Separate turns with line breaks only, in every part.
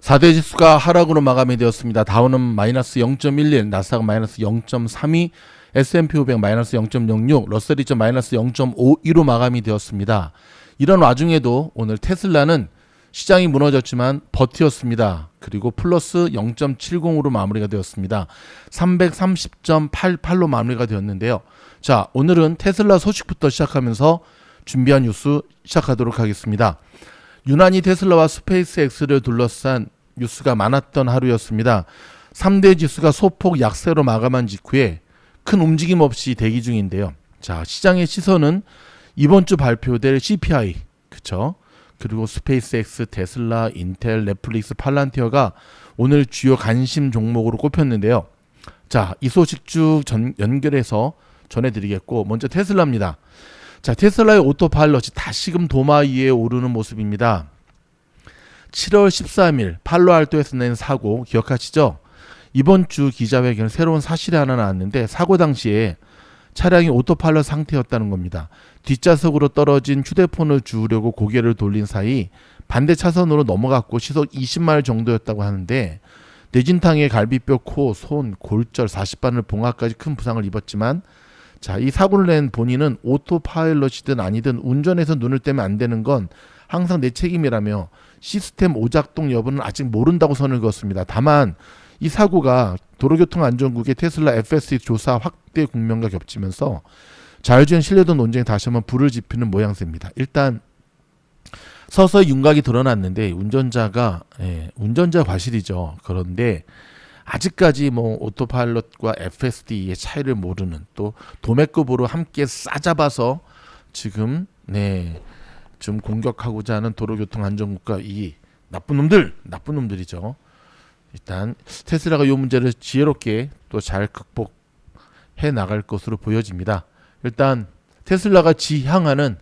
4대 지수가 하락으로 마감이 되었습니다. 다우는 마이너스 0.11, 나스닥 마이너스 0.32, S&P 500 마이너스 0.06, 러셀 2점 마이너스 0.52로 마감이 되었습니다. 이런 와중에도 오늘 테슬라는 시장이 무너졌지만 버티었습니다. 그리고 플러스 0.70으로 마무리가 되었습니다. 330.88로 마무리가 되었는데요. 자, 오늘은 테슬라 소식부터 시작하면서 준비한 뉴스 시작하도록 하겠습니다. 유난히 테슬라와 스페이스X를 둘러싼 뉴스가 많았던 하루였습니다. 3대 지수가 소폭 약세로 마감한 직후에 큰 움직임 없이 대기 중인데요. 자, 시장의 시선은 이번 주 발표될 CPI, 그쵸? 그리고 스페이스X, 테슬라, 인텔, 넷플릭스, 팔란티어가 오늘 주요 관심 종목으로 꼽혔는데요. 자, 이 소식 쭉 연결해서 전해드리겠고, 먼저 테슬라입니다. 자, 테슬라의 오토파일럿이 다시금 도마 위에 오르는 모습입니다. 7월 13일 팔로알토에서 낸 사고 기억하시죠? 이번 주 기자회견 새로운 사실이 하나 나왔는데 사고 당시에 차량이 오토파일럿 상태였다는 겁니다. 뒷좌석으로 떨어진 휴대폰을 주우려고 고개를 돌린 사이 반대 차선으로 넘어갔고 시속 20마일 정도였다고 하는데 내진탕에 갈비뼈, 코, 손, 골절, 40바늘 봉합까지 큰 부상을 입었지만 자, 이 사고를 낸 본인은 오토파일럿이든 아니든 운전해서 눈을 떼면 안 되는 건 항상 내 책임이라며 시스템 오작동 여부는 아직 모른다고 선을 그었습니다. 다만 이 사고가 도로교통안전국의 테슬라 FSD 조사 확대 국면과 겹치면서 자율주행 신뢰도 논쟁에 다시 한번 불을 지피는 모양새입니다. 일단 서서히 윤곽이 드러났는데 운전자 과실이죠. 그런데 아직까지 뭐 오토파일럿과 FSD의 차이를 모르는 또 도매급으로 함께 싸잡아서 지금 좀 공격하고자 하는 도로교통안전국가 이 나쁜 놈들이죠. 일단 테슬라가 이 문제를 지혜롭게 또 잘 극복해 나갈 것으로 보여집니다. 일단 테슬라가 지향하는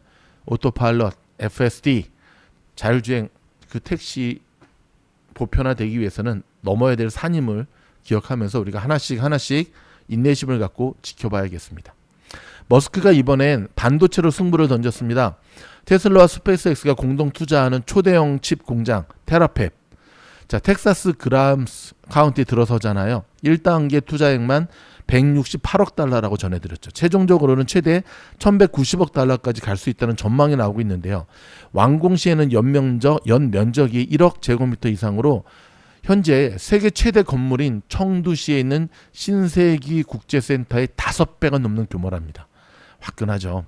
오토파일럿, FSD, 자율주행 그 택시 보편화되기 위해서는 넘어야 될 산임을 기억하면서 우리가 하나씩 인내심을 갖고 지켜봐야겠습니다. 머스크가 이번엔 반도체로 승부를 던졌습니다. 테슬라와 스페이스X가 공동 투자하는 초대형 칩 공장 테라팹. 자, 텍사스 그람스 카운티 들어서잖아요. 1단계 투자액만 168억 달러라고 전해드렸죠. 최종적으로는 최대 1190억 달러까지 갈 수 있다는 전망이 나오고 있는데요. 완공 시에는 연 면적이 1억 제곱미터 이상으로 현재 세계 최대 건물인 청두시에 있는 신세기 국제센터의 5배가 넘는 규모랍니다. 화끈하죠.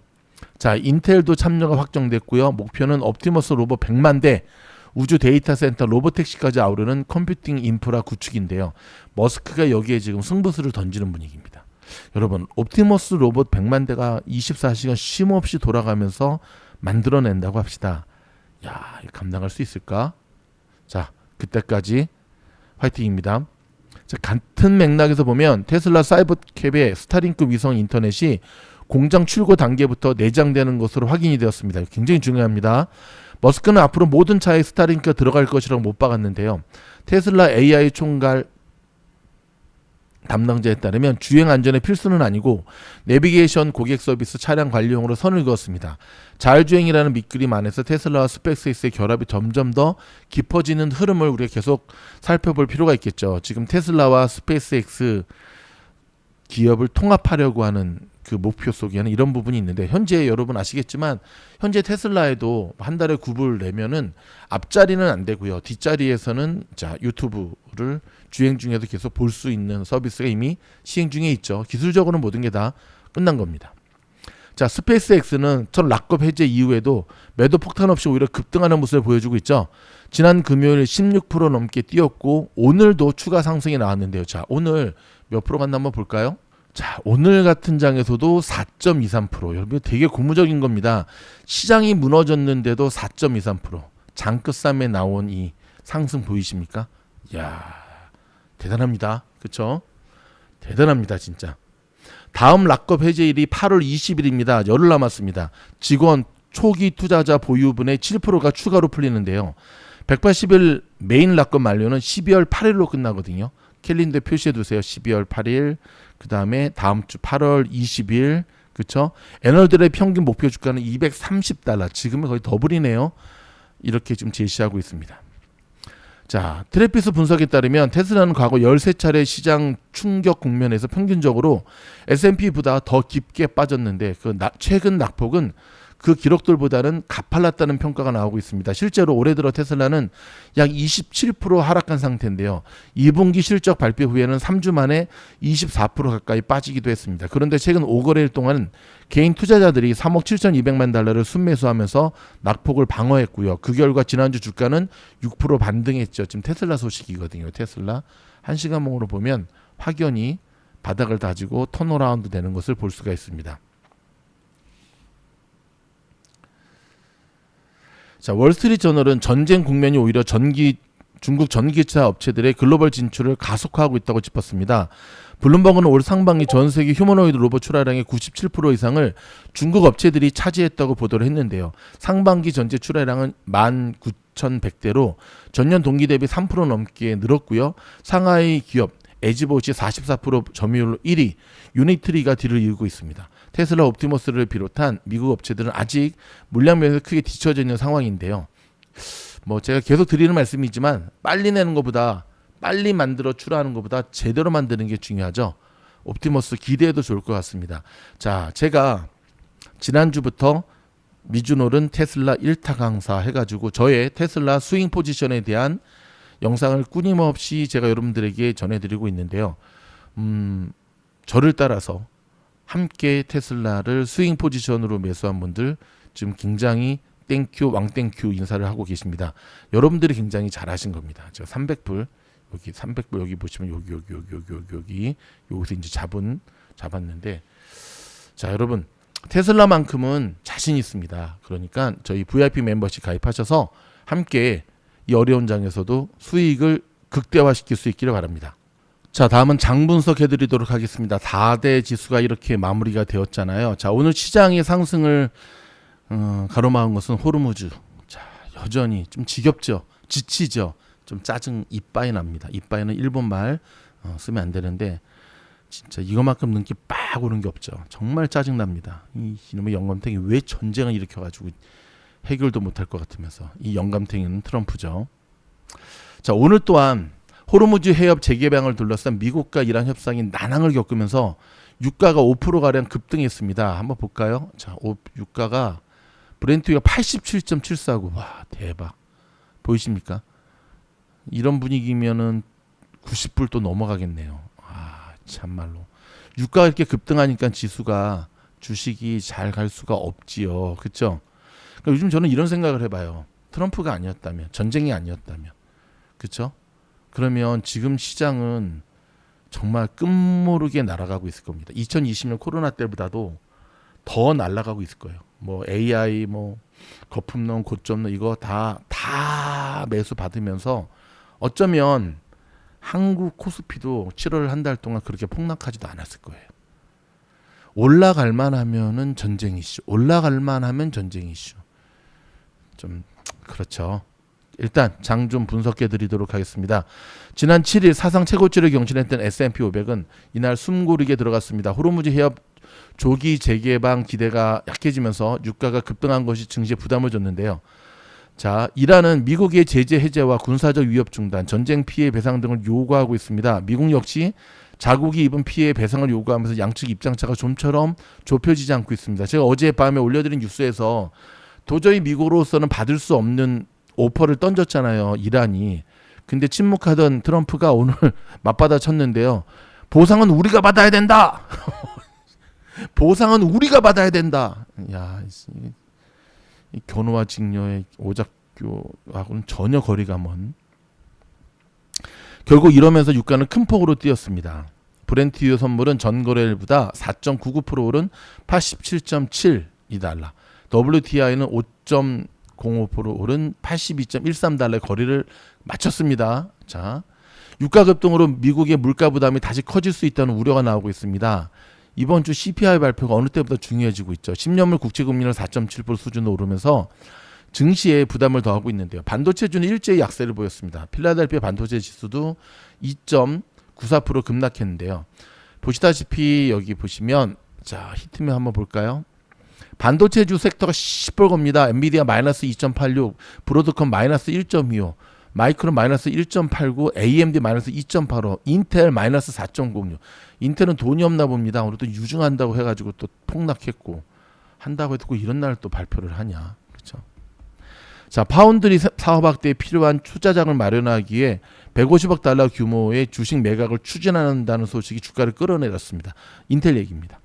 자, 인텔도 참여가 확정됐고요. 목표는 옵티머스 로봇 100만 대, 우주 데이터 센터, 로보택시까지 아우르는 컴퓨팅 인프라 구축인데요. 머스크가 여기에 지금 승부수를 던지는 분위기입니다. 여러분, 옵티머스 로봇 100만 대가 24시간 쉼 없이 돌아가면서 만들어낸다고 합시다. 야, 감당할 수 있을까? 자, 그때까지 화이팅입니다. 자, 같은 맥락에서 보면 테슬라 사이버캡의 스타링크 위성 인터넷이 공장 출고 단계부터 내장되는 것으로 확인이 되었습니다. 굉장히 중요합니다. 머스크는 앞으로 모든 차에 스타링크가 들어갈 것이라고 못 박았는데요. 테슬라 AI 총괄 담당자에 따르면 주행 안전의 필수는 아니고 내비게이션, 고객 서비스, 차량 관리용으로 선을 그었습니다. 자율주행이라는 밑그림 안에서 테슬라와 스페이스X의 결합이 점점 더 깊어지는 흐름을 우리가 계속 살펴볼 필요가 있겠죠. 지금 테슬라와 스페이스X 기업을 통합하려고 하는 그 목표 속에는 이런 부분이 있는데 현재 여러분 아시겠지만 현재 테슬라에도 한 달에 굽을 내면은 앞자리는 안 되고요. 뒷자리에서는 자, 유튜브를 주행 중에도 계속 볼 수 있는 서비스가 이미 시행 중에 있죠. 기술적으로는 모든 게 다 끝난 겁니다. 자, 스페이스X는 첫 락업 해제 이후에도 매도 폭탄 없이 오히려 급등하는 모습을 보여주고 있죠. 지난 금요일 16% 넘게 뛰었고 오늘도 추가 상승이 나왔는데요. 자, 오늘 몇 프로 갔나 한번 볼까요? 자, 오늘 같은 장에서도 4.23%. 여러분 되게 고무적인 겁니다. 시장이 무너졌는데도 4.23%. 장끝쌈에 나온 이 상승 보이십니까? 이야, 대단합니다. 그렇죠? 대단합니다, 진짜. 다음 락업 해제일이 8월 20일입니다. 열흘 남았습니다. 직원, 초기 투자자 보유분의 7%가 추가로 풀리는데요. 180일 메인 락업 만료는 12월 8일로 끝나거든요. 캘린더에 표시해 두세요. 12월 8일. 그 다음에 다음 주 8월 20일. 그쵸? 애널들의 평균 목표 주가는 230달러. 지금은 거의 더블이네요. 이렇게 좀 제시하고 있습니다. 자, 트래피스 분석에 따르면 테슬라는 과거 13차례 시장 충격 국면에서 평균적으로 S&P보다 더 깊게 빠졌는데 최근 낙폭은 그 기록들보다는 가팔랐다는 평가가 나오고 있습니다. 실제로 올해 들어 테슬라는 약 27% 하락한 상태인데요. 2분기 실적 발표 후에는 3주 만에 24% 가까이 빠지기도 했습니다. 그런데 최근 5거래일 동안 개인 투자자들이 3억 7,200만 달러를 순매수하면서 낙폭을 방어했고요. 그 결과 지난주 주가는 6% 반등했죠. 지금 테슬라 소식이거든요. 테슬라 1시간봉으로 보면 확연히 바닥을 다지고 턴어라운드 되는 것을 볼 수가 있습니다. 자, 월스트리트저널은 전쟁 국면이 오히려 중국 전기차 업체들의 글로벌 진출을 가속화하고 있다고 짚었습니다. 블룸버그는 올 상반기 전 세계 휴머노이드 로봇 출하량의 97% 이상을 중국 업체들이 차지했다고 보도를 했는데요. 상반기 전체 출하량은 19,100대로 전년 동기 대비 3% 넘게 늘었고요. 상하이 기업 에지봇이 44% 점유율로 1위, 유니트리가 뒤를 이루고 있습니다. 테슬라 옵티머스를 비롯한 미국 업체들은 아직 물량 면에서 크게 뒤처져 있는 상황인데요. 뭐 제가 계속 드리는 말씀이지만 빨리 내는 것보다 빨리 만들어 출하하는 것보다 제대로 만드는 게 중요하죠. 옵티머스 기대해도 좋을 것 같습니다. 자, 제가 지난주부터 미주노른 테슬라 1타 강사 해가지고 저의 테슬라 스윙 포지션에 대한 영상을 끊임없이 제가 여러분들에게 전해드리고 있는데요. 저를 따라서 함께 테슬라를 스윙 포지션으로 매수한 분들 지금 굉장히 땡큐 왕땡큐 인사를 하고 계십니다. 여러분들이 굉장히 잘하신 겁니다. 제가 300불 여기 300불 여기 보시면 여기 여기서 이제 잡았는데 자, 여러분 테슬라만큼은 자신 있습니다. 그러니까 저희 VIP 멤버십 가입하셔서 함께 이 어려운 장에서도 수익을 극대화시킬 수 있기를 바랍니다. 자, 다음은 장 분석해드리도록 하겠습니다. 4대 지수가 이렇게 마무리가 되었잖아요. 자, 오늘 시장의 상승을 가로막은 것은 호르무즈. 자, 여전히 좀 지겹죠, 지치죠, 좀 짜증 이빠이 납니다. 이빠이는 일본말 쓰면 안 되는데 진짜 이거만큼 눈기 빡 오는 게 없죠. 정말 짜증 납니다. 이놈의 영감탱이 왜 전쟁을 일으켜가지고 해결도 못할 것 같으면서 이 영감탱이는 트럼프죠. 자, 오늘 또한 호르무즈 해협 재개방을 둘러싼 미국과 이란 협상이 난항을 겪으면서 유가가 5%가량 급등했습니다. 한번 볼까요? 자, 유가가 브렌트유가 87.749. 와, 대박. 보이십니까? 이런 분위기면은 90불 또 넘어가겠네요. 아, 참말로. 유가가 이렇게 급등하니까 지수가 주식이 잘 갈 수가 없지요. 그렇죠? 그러니까 요즘 저는 이런 생각을 해봐요. 트럼프가 아니었다면, 전쟁이 아니었다면, 그렇죠? 그러면 지금 시장은 정말 끝모르게 날아가고 있을 겁니다. 2020년 코로나 때보다도 더 날아가고 있을 거예요. 뭐 AI, 뭐 거품론, 고점론 이거 다 매수 받으면서 어쩌면 한국 코스피도 7월 한 달 동안 그렇게 폭락하지도 않았을 거예요. 올라갈 만하면은 전쟁 이슈, 올라갈 만하면 전쟁 이슈. 좀 그렇죠. 일단 장 좀 분석해 드리도록 하겠습니다. 지난 7일 사상 최고치를 경신했던 S&P 500은 이날 숨고르게 들어갔습니다. 호르무즈 해협 조기 재개방 기대가 약해지면서 유가가 급등한 것이 증시에 부담을 줬는데요. 자, 이란은 미국의 제재 해제와 군사적 위협 중단, 전쟁 피해 배상 등을 요구하고 있습니다. 미국 역시 자국이 입은 피해 배상을 요구하면서 양측 입장차가 좀처럼 좁혀지지 않고 있습니다. 제가 어젯밤에 올려드린 뉴스에서 도저히 미국으로서는 받을 수 없는 오퍼를 던졌잖아요, 이란이. 근데 침묵하던 트럼프가 오늘 맞받아 쳤는데요. 보상은 우리가 받아야 된다. 보상은 우리가 받아야 된다. 야, 이 견우와 직녀의 오작교하고는 전혀 거리가 먼. 결국 이러면서 유가는 큰 폭으로 뛰었습니다. 브렌트유 선물은 전 거래일보다 4.99% 오른 87.72달러. WTI는 5.05% 오른 82.13달러의 거리를 마쳤습니다. 자, 유가 급등으로 미국의 물가 부담이 다시 커질 수 있다는 우려가 나오고 있습니다. 이번 주 CPI 발표가 어느 때보다 중요해지고 있죠. 10년물 국채 금리는 4.7% 수준으로 오르면서 증시에 부담을 더하고 있는데요. 반도체주는 일제히 약세를 보였습니다. 필라델피아 반도체 지수도 2.94% 급락했는데요. 보시다시피 여기 보시면 자, 히트맵 한번 볼까요? 반도체주 섹터가 시뻘겁니다. 엔비디아 마이너스 2.86, 브로드컴 마이너스 1.25, 마이크론 마이너스 1.89, AMD 마이너스 2.85, 인텔 마이너스 4.06. 인텔은 돈이 없나 봅니다. 오늘 또 유증한다고 해가지고 또 폭락했고 한다고 해도 이런 날 또 발표를 하냐, 그렇죠? 자, 파운드리 사업 확대에 필요한 투자장을 마련하기에 150억 달러 규모의 주식 매각을 추진한다는 소식이 주가를 끌어내렸습니다. 인텔 얘기입니다.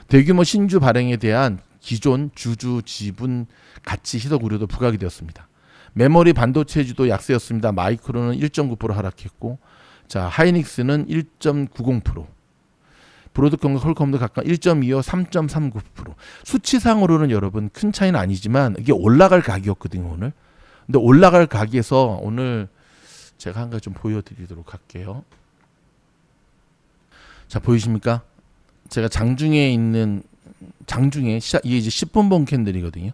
대규모 신주 발행에 대한 기존 주주 지분 가치 희석 우려도 부각이 되었습니다. 메모리 반도체주도 약세였습니다. 마이크론은 1.9% 하락했고, 자, 하이닉스는 1.90%, 브로드컴과 퀄컴도 각각 1.25, 3.39%. 수치상으로는 여러분 큰 차이는 아니지만 이게 올라갈 각이었거든요, 오늘. 근데 올라갈 각에서 오늘 제가 한 가지 좀 보여드리도록 할게요. 자, 보이십니까? 제가 장중에 이게 이제 10분봉 캔들이거든요.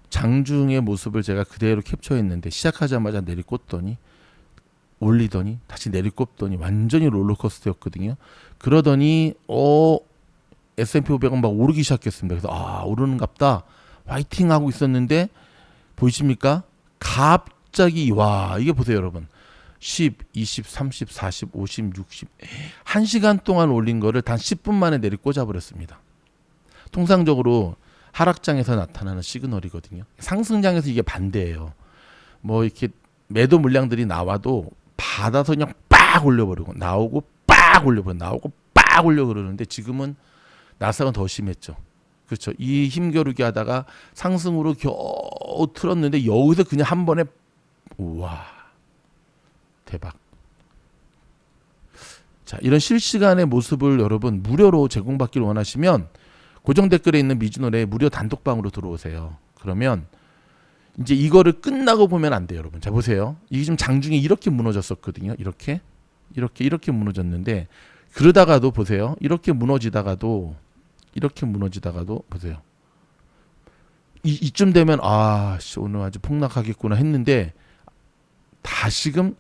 장중의 모습을 제가 그대로 캡처했는데 시작하자마자 내리꽂더니 올리더니 다시 내리꼽더니 완전히 롤러코스터였거든요. 그러더니 S&P 500은 막 오르기 시작했습니다. 그래서 오르는갑다 화이팅 하고 있었는데 보이십니까? 갑자기 와, 이게 보세요 여러분. 10, 20, 30, 40, 50, 60 1시간 동안 올린 거를 단 10분 만에 내리꽂아 버렸습니다. 통상적으로 하락장에서 나타나는 시그널이거든요. 상승장에서 이게 반대예요. 뭐 이렇게 매도 물량들이 나와도 받아서 그냥 빡 올려버리고 나오고 빡 올려버리고 나오고 빡 올려 그러는데 지금은 나스닥은 더 심했죠. 그렇죠. 이 힘겨루기 하다가 상승으로 겨우 틀었는데 여기서 그냥 한 번에 우와 대박. 자, 이런 실시간의 모습을 여러분 무료로 제공받기를 원하시면 고정 댓글에 있는 미주노래 무료 단톡방으로 들어오세요. 그러면 이제 이거를 끝나고 보면 안 돼요, 여러분. 자, 보세요. 이게 좀 장중에 이렇게 무너졌었거든요. 이렇게 무너졌는데 그러다가도 보세요. 이렇게 무너지다가도 보세요. 이쯤 되면 오늘 아주 폭락하겠구나 했는데 다시금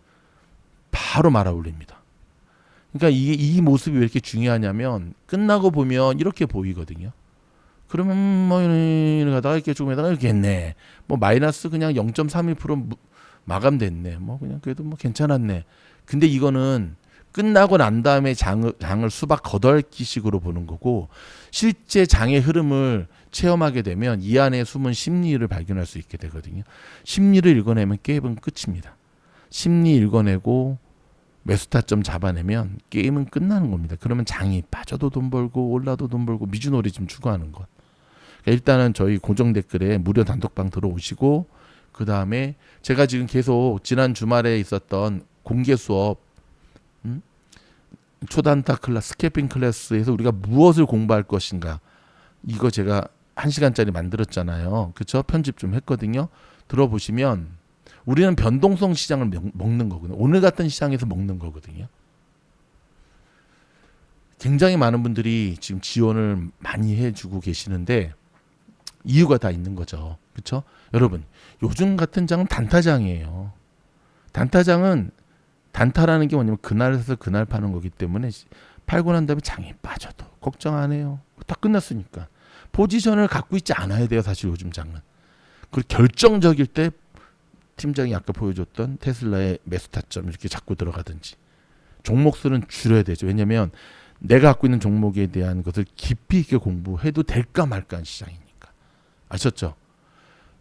바로 말아 올립니다. 그러니까 이 모습이 왜 이렇게 중요하냐면 끝나고 보면 이렇게 보이거든요. 그러면 뭐 가다가 이렇게 조금에다가 이렇게 했네. 뭐 마이너스 그냥 0.31% 마감됐네. 뭐 그냥 그래도 뭐 괜찮았네. 근데 이거는 끝나고 난 다음에 장을 수박 거덜기식으로 보는 거고 실제 장의 흐름을 체험하게 되면 이 안에 숨은 심리를 발견할 수 있게 되거든요. 심리를 읽어내면 게임은 끝입니다. 심리 읽어내고 매수 타점 잡아내면 게임은 끝나는 겁니다. 그러면 장이 빠져도 돈 벌고 올라도 돈 벌고 미주놀이 좀 추구하는 것. 그러니까 일단은 저희 고정 댓글에 무료 단톡방 들어오시고 그 다음에 제가 지금 계속 지난 주말에 있었던 공개 수업 초단타 클래스, 스캐핑 클래스에서 우리가 무엇을 공부할 것인가 이거 제가 1시간짜리 만들었잖아요. 그렇죠? 편집 좀 했거든요. 들어보시면 우리는 변동성 시장을 먹는 거거든요. 오늘 같은 시장에서 먹는 거거든요. 굉장히 많은 분들이 지금 지원을 많이 해주고 계시는데 이유가 다 있는 거죠. 그렇죠? 여러분, 요즘 같은 장은 단타장이에요. 단타라는 게 뭐냐면 그날 사서 그날 파는 거기 때문에 팔고 난 다음에 장이 빠져도 걱정 안 해요. 다 끝났으니까. 포지션을 갖고 있지 않아야 돼요. 사실 요즘 장은. 그리고 결정적일 때 팀장이 아까 보여줬던 테슬라의 매수 타점 이렇게 잡고 들어가든지 종목수는 줄여야 되죠. 왜냐하면 내가 갖고 있는 종목에 대한 것을 깊이 있게 공부해도 될까 말까 한 시장이니까. 아셨죠?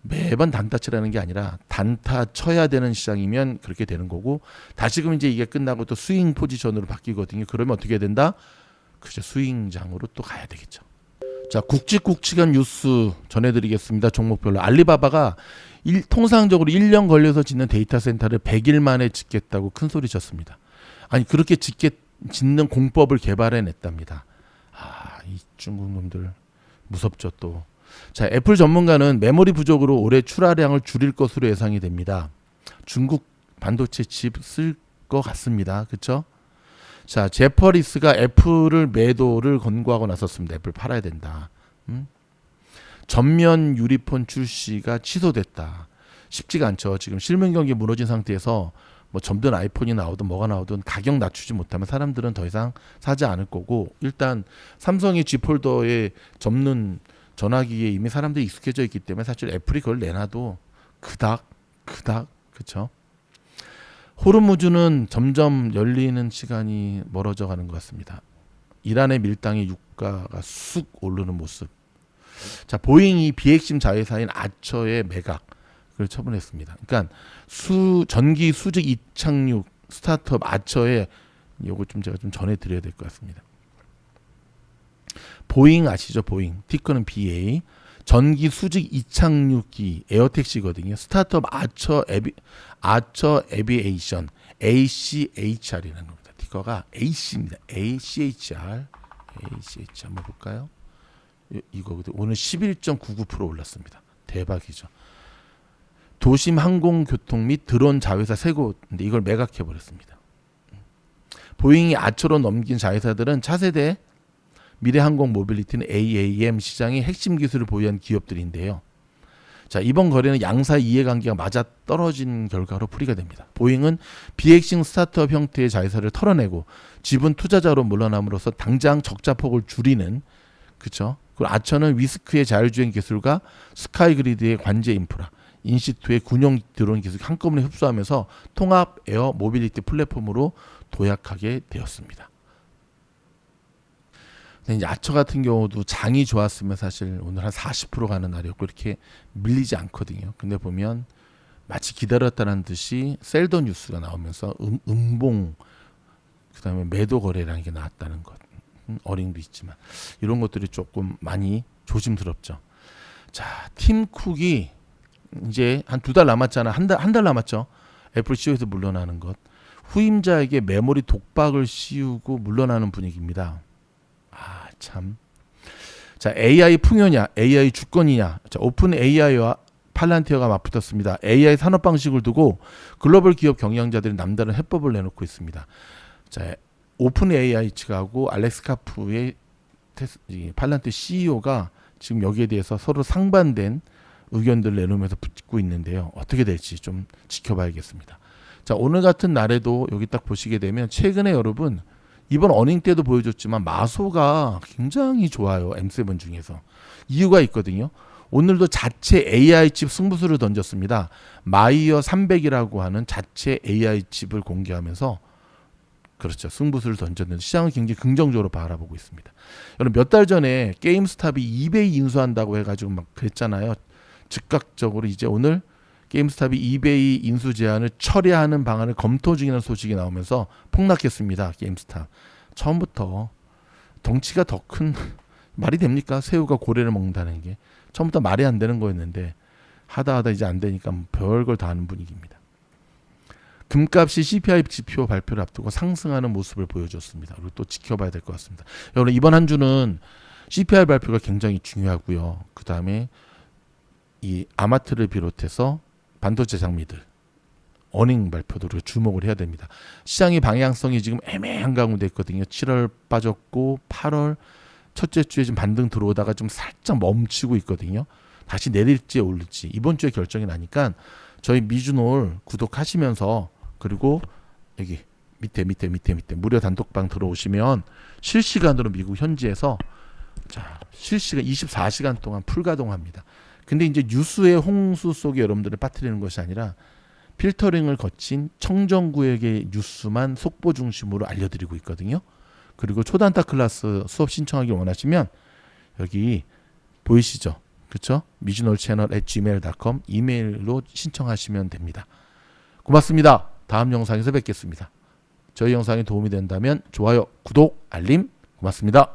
매번 단타 치라는 게 아니라 단타 쳐야 되는 시장이면 그렇게 되는 거고 다시금 이제 이게 끝나고 또 스윙 포지션으로 바뀌거든요. 그러면 어떻게 된다? 그죠. 스윙장으로 또 가야 되겠죠. 자, 굵직굵직한 뉴스 전해드리겠습니다. 종목별로. 알리바바가 통상적으로 1년 걸려서 짓는 데이터 센터를 100일 만에 짓겠다고 큰 소리 쳤습니다. 아니 그렇게 짓는 공법을 개발해냈답니다. 이 중국 놈들 무섭죠 또. 자, 애플 전문가는 메모리 부족으로 올해 출하량을 줄일 것으로 예상이 됩니다. 중국 반도체 칩 쓸 것 같습니다. 그렇죠? 자, 제퍼리스가 애플을 매도를 권고하고 나섰습니다. 애플 팔아야 된다. 전면 유리폰 출시가 취소됐다. 쉽지가 않죠. 지금 실물 경기 무너진 상태에서 뭐 접든 아이폰이 나오든 뭐가 나오든 가격 낮추지 못하면 사람들은 더 이상 사지 않을 거고 일단 삼성이 G 폴더에 접는 전화기에 이미 사람들이 익숙해져 있기 때문에 사실 애플이 그걸 내놔도 그닥 그렇죠. 호르무즈는 점점 열리는 시간이 멀어져 가는 것 같습니다. 이란의 밀당에 유가가 쑥 오르는 모습. 자, 보잉이 비핵심 자회사인 아처의 매각을 처분했습니다. 그러니까 전기 수직 이착륙 스타트업 아처에 요거 좀 제가 좀 전해드려야 될 것 같습니다. 보잉 아시죠? 보잉. 티커는 BA. 전기 수직 이착륙기 에어택시거든요. 스타트업 아처 에비에이션 ACHR이라는 겁니다. 티커가 AC입니다. ACHR 한번 볼까요? 이거거든요. 오늘 11.99% 올랐습니다. 대박이죠. 도심 항공교통 및 드론 자회사 세 곳인데 이걸 매각해 버렸습니다. 보잉이 아처로 넘긴 자회사들은 차세대 미래항공 모빌리티는 AAM 시장의 핵심 기술을 보유한 기업들인데요. 자, 이번 거래는 양사 이해관계가 맞아 떨어진 결과로 풀이가 됩니다. 보잉은 비핵심 스타트업 형태의 자회사를 털어내고 지분 투자자로 물러남으로써 당장 적자폭을 줄이는, 그렇죠? 그리고 아처는 위스크의 자율주행 기술과 스카이그리드의 관제 인프라, 인시투의 군용 드론 기술 한꺼번에 흡수하면서 통합 에어 모빌리티 플랫폼으로 도약하게 되었습니다. 근데 이제 아처 같은 경우도 장이 좋았으면 사실 오늘 한 40% 가는 날이었고 이렇게 밀리지 않거든요. 근데 보면 마치 기다렸다는 듯이 셀더 뉴스가 나오면서 음봉 그다음에 매도 거래라는 게 나왔다는 것. 어링도 있지만 이런 것들이 조금 많이 조심스럽죠. 자, 팀 쿡이 이제 한 2달 남았잖아. 한 달 남았죠. 애플 CEO에서 물러나는 것. 후임자에게 메모리 독박을 씌우고 물러나는 분위기입니다. 아, 참. 자, AI 풍요냐, AI 주권이냐. 자, 오픈 AI와 팔란티어가 맞붙었습니다. AI 산업 방식을 두고 글로벌 기업 경영자들이 남다른 해법을 내놓고 있습니다. 자, 오픈 AI 측하고 알렉스 카프의 팔란티어 CEO가 지금 여기에 대해서 서로 상반된 의견들을 내놓으면서 붙고 있는데요. 어떻게 될지 좀 지켜봐야겠습니다. 자, 오늘 같은 날에도 여기 딱 보시게 되면 최근에 여러분 이번 어닝 때도 보여줬지만 마소가 굉장히 좋아요. M7 중에서. 이유가 있거든요. 오늘도 자체 AI 칩 승부수를 던졌습니다. 마이어 300이라고 하는 자체 AI 칩을 공개하면서 그렇죠. 승부수를 던졌는데 시장은 굉장히 긍정적으로 바라보고 있습니다. 여러분 몇 달 전에 게임스탑이 이베이 인수한다고 해가지고 막 그랬잖아요. 즉각적으로 이제 오늘 게임스탑이 이베이 인수 제안을 철회하는 방안을 검토 중이라는 소식이 나오면서 폭락했습니다. 게임스탑. 처음부터 덩치가 더 큰 말이 됩니까? 새우가 고래를 먹는다는 게. 처음부터 말이 안 되는 거였는데 하다 이제 안 되니까 별걸 다 하는 분위기입니다. 금값이 CPI 지표 발표를 앞두고 상승하는 모습을 보여줬습니다. 그리고 또 지켜봐야 될 것 같습니다. 여러분 이번 한 주는 CPI 발표가 굉장히 중요하고요. 그 다음에 이 아마트를 비롯해서 반도체 장비들 어닝 발표도 주목을 해야 됩니다. 시장의 방향성이 지금 애매한 가운데 있거든요. 7월 빠졌고 8월 첫째 주에 좀 반등 들어오다가 좀 살짝 멈추고 있거든요. 다시 내릴지 오를지 이번 주에 결정이 나니까 저희 미주놀 구독하시면서 그리고 여기 밑에 무료 단톡방 들어오시면 실시간으로 미국 현지에서 자, 실시간 24시간 동안 풀가동합니다. 근데 이제 뉴스의 홍수 속에 여러분들을 빠뜨리는 것이 아니라 필터링을 거친 청정구역의 뉴스만 속보 중심으로 알려드리고 있거든요. 그리고 초단타 클래스 수업 신청하기 원하시면 여기 보이시죠? 그렇죠? 미주놀 채널 @gmail.com 이메일로 신청하시면 됩니다. 고맙습니다. 다음 영상에서 뵙겠습니다. 저희 영상이 도움이 된다면 좋아요, 구독, 알림 고맙습니다.